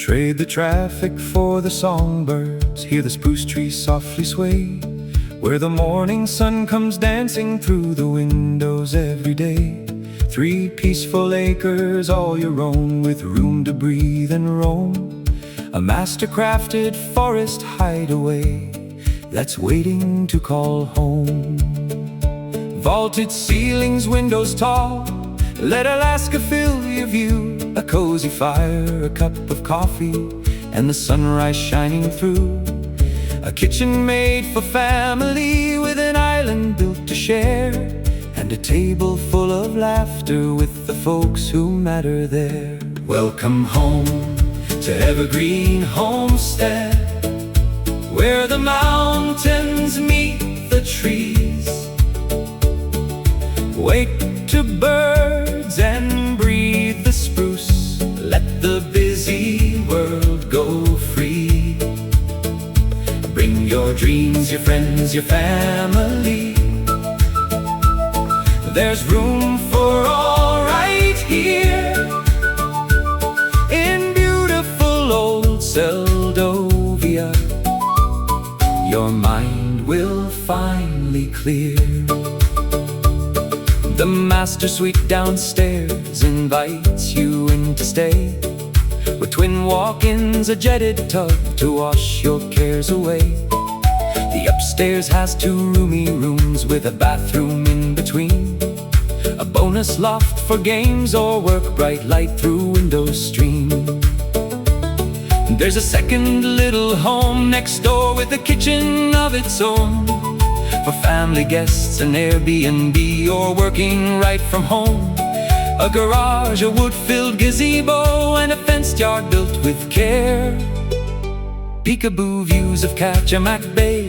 Trade the traffic for the songbirds, hear the spruce trees softly sway, where the morning sun comes dancing through the windows every day. 3 peaceful acres all your own, with room to breathe and roam. A master-crafted forest hideaway that's waiting to call home. Vaulted ceilings, windows tall, let Alaska fill your view. A cozy fire, a cup of coffee, and the sunrise shining through. A kitchen made for family, with an island built to share, and a table full of laughter with the folks who matter there. Welcome home to Evergreen Homestead, where the mountains meet the trees. Wake to birds and breathe the spruce. Let the busy world go free. Bring your dreams, your friends, your family. There's room for all right here, in beautiful old Seldovia. Your mind will finally clear. The master suite downstairs invites you in to stay, with twin walk-ins, a jetted tub to wash your cares away. The upstairs has 2 roomy rooms with a bathroom in between, a bonus loft for games or work, bright light through windows stream. There's a second little home next door with a kitchen of its own, for family guests, an Airbnb, or working right from home. A garage, a wood-filled gazebo, and a fenced yard built with care. Peekaboo views of Kachemak Bay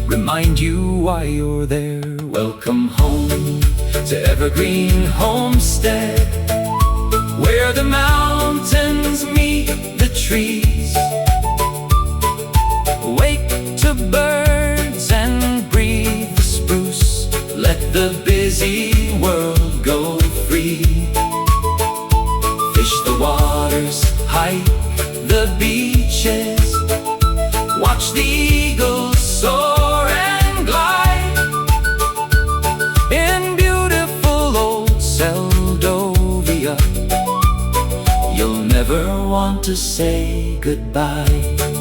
remind you why you're there. Welcome home to Evergreen Homestead, where the mountains meet the trees. Wake to birds and breathe the spruce. Let the busy world go free. Fish the waters, hike the beaches, watch the eagles soar and glide. In beautiful old Seldovia, you'll never want to say goodbye.